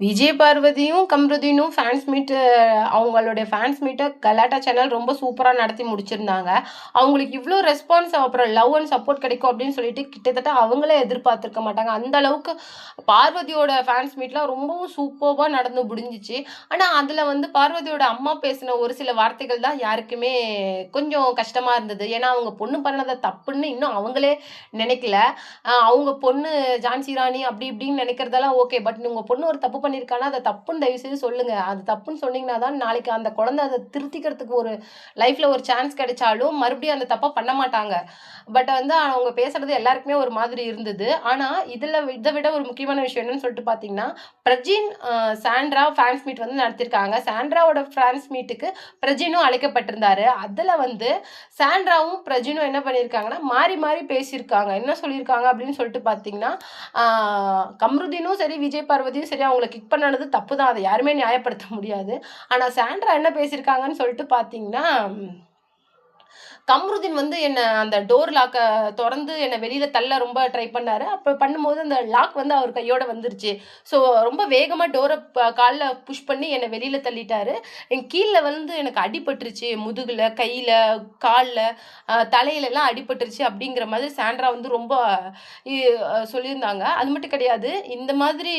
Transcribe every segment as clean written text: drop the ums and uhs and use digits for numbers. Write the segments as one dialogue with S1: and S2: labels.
S1: விஜய் பார்வதியும், கம்ருதீனும் fans meet அவங்களுடைய fans மீட்ட கலாட்டா சேனல் ரொம்ப சூப்பரா நடத்தி முடிச்சிருந்தாங்க. அவங்களுக்கு இவ்ளோ ரெஸ்பான்ஸ் அப்புறம் லவ் அண்ட் சப்போர்ட் கிடைக்கும் அப்படின்னு சொல்லிட்டு கிட்டத்தட்ட அவங்களே எதிர்பார்த்திருக்க மாட்டாங்க. அந்த அளவுக்கு பார்வதியோட ஃபேன்ஸ் மீட்லாம் ரொம்பவும் சூப்பர்பா நடந்து முடிஞ்சுச்சு. ஆனா, அதுல வந்து பார்வதியோட அம்மா பேசின ஒரு சில வார்த்தைகள் தான் யாருக்குமே கொஞ்சம் கஷ்டமா இருந்தது. ஏன்னா, அவங்க பொண்ணு பண்ணத தப்புன்னு இன்னும் அவங்களே நினைக்கல. அவங்க பொண்ணு ஜான்சி ராணி அப்படி இப்படின்னு நினைக்கிறதெல்லாம் ஓகே. பட் உங்க பொண்ணு ஒரு தப்பு பண்ணியிருக்கான்னா, அத தப்புன்னு தயவு செய்து சொல்லுங்க. அது தப்புன்னு சொன்னீங்கன்னா தான் நாளைக்கு அந்த குழந்தை அத திருத்திக்கிறதுக்கு ஒரு லைஃப்ல ஒரு சான்ஸ் கிடைச்சாலும், மறுபடியும் அந்த தப்ப பண்ண மாட்டாங்க. பட் வந்து அவங்க பேசுறது எல்லாருக்குமே ஒரு மாதிரி இருந்தது. ஆனா, இத விட ஒரு முக்கியமான விஷயம் என்னன்னு சொல்லிட்டு பார்த்தீங்கன்னா, பிரஜின், சாண்ட்ரா ஃபேன்ஸ் மீட் வந்து நடத்தியிருக்காங்க. சாண்ட்ராவோட ஃபேன்ஸ் மீட்டுக்கு பிரஜினும் அழைக்கப்பட்டிருந்தாரு. அதுல வந்து சாண்ட்ராவும், பிரஜினும் என்ன பண்ணியிருக்காங்கன்னா, மாறி மாறி பேசியிருக்காங்க. என்ன சொல்லியிருக்காங்க அப்படின்னு சொல்லிட்டு பார்த்தீங்கன்னா, ஆ கம்ருதீனும் சரி, விஜய் பார்வதியும் சரி அவங்கள கிக் பண்ணனது தப்பு தான். அத யாருமே நியாயப்படுத்த முடியாது. ஆனா சாண்ட்ரா என்ன பேசியிருக்காங்கன்னு சொல்லிட்டு பார்த்தீங்கன்னா, கம்ருதீன் வந்து என்ன அந்த டோர் லாக்க தொறந்து என்ன வெளியில தள்ள ரொம்ப ட்ரை பண்ணாரு. அப்ப பண்ணும்போது அந்த லாக் வந்து அவர் கையோட வந்துருச்சு. ஸோ ரொம்ப வேகமா டோர கால்ல புஷ் பண்ணி என்ன வெளியில தள்ளிட்டாரு. கீழ வந்து எனக்கு அடிபட்டுருச்சு. முதுகுல, கையில, கால்ல, தலையிலலாம் அடிபட்டுருச்சு அப்படிங்கிற மாதிரி சாண்ட்ரா வந்து ரொம்ப இ சொல்லியிருந்தாங்க. அது மட்டும் கிடையாது. இந்த மாதிரி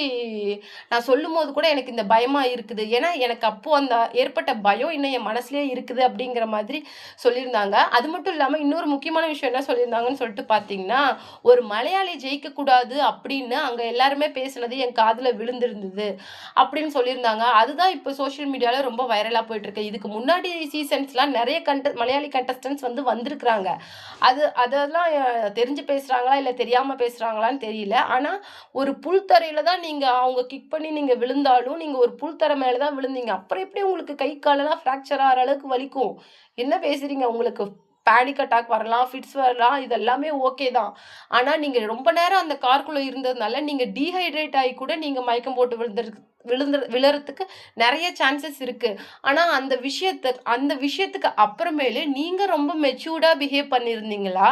S1: நான் சொல்லும்போது கூட எனக்கு இந்த பயமா இருக்குது. ஏன்னா, எனக்கு அப்போ அந்த ஏற்பட்ட பயம் இன்னும் என் மனசுலயே இருக்குது அப்படிங்கிற மாதிரி சொல்லியிருந்தாங்க. அது மட்டும் இல்லாம இன்னொரு முக்கியமான விஷயம் என்ன சொல்லியிருந்தாங்கன்னு சொல்லிட்டு பார்த்தீங்கன்னா, ஒரு மலையாளி ஜெயிக்கக்கூடாது அப்படின்னு அங்க எல்லாருமே பேசுனது என் காதுல விழுந்திருந்தது அப்படின்னு சொல்லியிருந்தாங்க. அதுதான் இப்ப சோசியல் மீடியால ரொம்ப வைரலா போயிட்டுருக்கு. இதுக்கு முன்னாடி சீசன்ஸ்லாம் நெறைய மலையாளி கண்டஸ்டன்ட்ஸ் வந்து வந்திருக்கிறாங்க. அதெல்லாம் தெரிஞ்சு பேசுறாங்களா? இல்ல தெரியாம பேசுறாங்களான்னு தெரியல. ஆனா, ஒரு புல் தரையில தான் நீங்க அவங்க கிக் பண்ணி நீங்க விழுந்தாலும், நீங்க ஒரு புல் தரை மேல தான் விழுந்தீங்க. அப்புறம் எப்படி உங்களுக்கு கை, காலெல்லாம் ஃப்ராக்சர் ஆகுற அளவுக்கு வலிக்கும்? என்ன பேசுறீங்க? உங்களுக்கு பேனிக் அட்டாக் வரலாம், ஃபிட்ஸ் வரலாம். இது எல்லாமே ஓகே தான். ஆனா, நீங்க ரொம்ப நேரம் அந்த காருக்குள்ள இருந்ததுனால, நீங்க டீஹைட்ரேட் ஆயி கூட நீங்க மயக்கம் போட்டு விழறதுக்கு நெறைய சான்சஸ் இருக்கு. ஆனா, அந்த விஷயத்துக்கு அப்புறமேலு நீங்க ரொம்ப மெச்சூர்டா பிஹேவ் பண்ணியிருந்தீங்களா,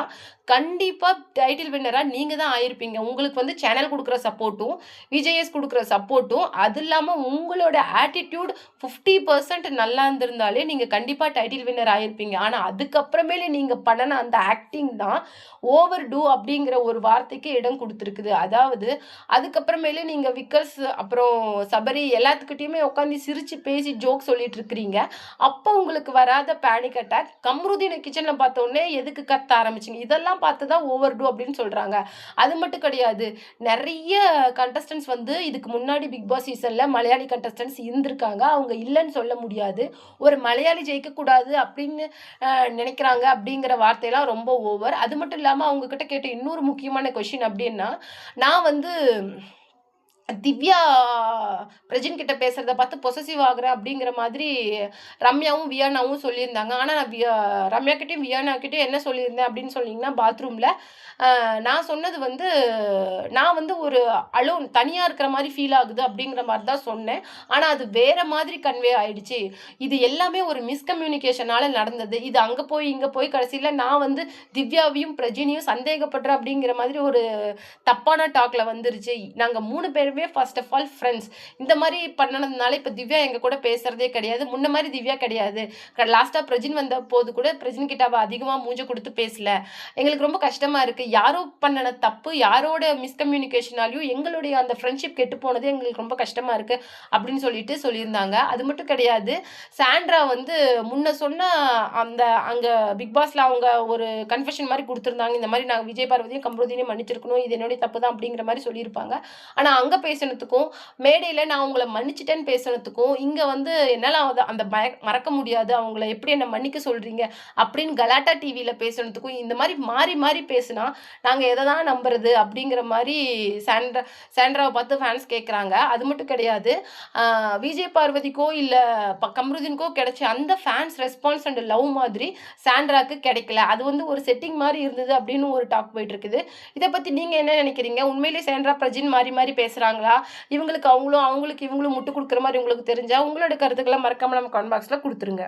S1: கண்டிப்பா டைட்டில் வின்னரா நீங்க தான் ஆயிருப்பீங்க. உங்களுக்கு வந்து சேனல் குடுக்குற சப்போர்ட்டும், விஜேஎஸ் குடுக்குற சப்போர்ட்டும், அது இல்லாம உங்களோட ஆட்டிட்யூட் 50% நல்லா இருந்திருந்தாலே, நீங்க கண்டிப்பா டைட்டில் வின்னர் ஆயிருப்பீங்க. ஆனா, அதுக்கப்புறமேலு நீங்க பண்ணுன அந்த ஆக்டிங் தான் ஓவர் டூ அப்படிங்கிற ஒரு வார்த்தைக்கு இடம் குடுத்திருக்குது. அதாவது அதுக்கப்புறமேலு நீங்க விக்கர்ஸ், அப்புறம் சபரி எல்லாத்துக்கிட்டயுமே உட்காந்து சிரிச்சு பேசி ஜோக் சொல்லிட்டு இருக்கிறீங்க. அப்போ உங்களுக்கு வராத பேனிக் அட்டாக், கம்ருதீன கிச்சன்ல பார்த்தோனே எதுக்கு கத்த ஆரம்பிச்சீங்க? இதெல்லாம் பார்த்து தான் ஓவர் டூ அப்படின்னு சொல்றாங்க. அது மட்டும் கிடையாது. நெறைய கண்டஸ்டன்ட்ஸ் வந்து இதுக்கு முன்னாடி பிக் பாஸ் சீசன்ல மலையாளி கண்டஸ்டன்ட்ஸ் இருந்திருக்காங்க. அவங்க இல்லன்னு சொல்ல முடியாது. ஒரு மலையாளி ஜெயிக்கக்கூடாது அப்படின்னு நினைக்கிறாங்க அப்படிங்கிற வார்த்தையெல்லாம் ரொம்ப ஓவர். அது மட்டும் இல்லாம அவங்க கிட்ட கேட்ட இன்னொரு முக்கியமான கொஸ்டின் அப்படின்னா, நான் வந்து திவ்யா பிரஜின் கிட்ட பேசுறத பார்த்து பொசசிவ் ஆகுறேன் அப்படிங்கிற மாதிரி ரம்யாவும், வியானாவும் சொல்லியிருந்தாங்க. ஆனா நான் ரம்யா கிட்டயும், வியானா கிட்டயும் என்ன சொல்லியிருந்தேன் அப்படின்னு சொன்னீங்கன்னா, பாத்ரூம்ல நான் சொன்னது வந்து நான் வந்து ஒரு அலோன் தனியா இருக்கிற மாரி ஃபீல் ஆகுது அப்படிங்கிற மாரி தான் சொன்னேன். ஆனா அது வேற மாதிரி கன்வே ஆயிடுச்சு. இது எல்லாமே ஒரு மிஸ்கம்யூனிகேஷனால நடந்தது. இது அங்க போய், இங்க போய் கடைசியில நான் வந்து திவ்யாவையும், பிரஜினியும் சந்தேகப்படுறேன் அப்படிங்கிற மாதிரி ஒரு தப்பான டாக்ல வந்துருச்சு. நாங்க 3 பேருமே ஃபர்ஸ்ட் ஆஃப் ஆல் ஃப்ரெண்ட்ஸ். இந்த மாரி பண்ணனதுனால இப்ப திவ்யா எங்க கூட பேசுறதே கிடையாது. முன்ன மாரி திவ்யா கிடையாது. லாஸ்ட்டா பிரஜின் வந்தபோது கூட பிரஜின் கிட்ட அவ அதிகமா மூஞ்ச குடுத்து பேசல. எங்களுக்கு ரொம்ப கஷ்டமா இருக்கு. யாரோ பண்ணுன தப்பு, யாரோட மிஸ்கம்யூனிகேஷனாலயும் எங்களுடைய அந்த ஃப்ரெண்ட்ஷிப் கெட்டு போனது எங்களுக்கு ரொம்ப கஷ்டமா இருக்கு அப்படின்னு சொல்லிட்டு சொல்லியிருந்தாங்க. அது மட்டும் கிடையாது. சாண்ட்ரா வந்து முன்ன சொன்ன அந்த அங்க பிக் பாஸ்ல அவங்க ஒரு கன்ஃபெஷன் மாரி குடுத்திருந்தாங்க. இந்த மாரி நாங்க விஜய் பார்வதியும், கம்ருதீனையும் மன்னிச்சிருக்கணும். இது என்னுடைய தப்பு தான் அப்படிங்கிற மாரி சொல்லியிருப்பாங்க. ஆனா அங்க பேசினதுக்கும், மேடையில நான் உங்கள மன்னிச்சுட்டேன்னு பேசினதுக்கும், இங்க வந்து என்னால அந்த மறக்க முடியாது. அவங்கள எப்படி என்ன மன்னிக்க சொல்றீங்க? அப்படின்னு கலாட்டா டிவில பேசினதுக்கும், இந்த மாரி மாறி மாறி பேசினா, நாங்க எத தான் நம்புறது? அப்படிங்கிற மாரி சாண்ட்ராவ பார்த்து ஃபேன்ஸ் கேட்கறாங்க. அது மட்டும் கிடையாது. அ விஜய் பார்வதிக்கோ, இல்ல கம்ருதீனுக்கோ கிடைச்ச அந்த ஃபேன்ஸ் ரெஸ்பான்ஸ் அண்ட் லவ் மாதிரி சாண்ட்ராக்கு கிடைக்கல. அது வந்து ஒரு செட்டிங் மாரி இருந்தது அப்படின்னு ஒரு டாக் போயிட்டு இருக்குது. இத பத்தி நீங்க என்ன நினைக்கிறீங்க? உண்மையிலேயே சாண்ட்ரா, பிரஜின் மாறி மாறி பேசுறாங்களா? இவங்களுக்கு அவங்களும், அவங்களுக்கு இவங்களும் முட்டு குடுக்குற மாரி உங்களுக்கு தெரிஞ்சா, உங்களோட கருத்துக்கள மறக்காம நம்ம கமெண்ட் பாக்ஸ்ல குடுத்துருங்க.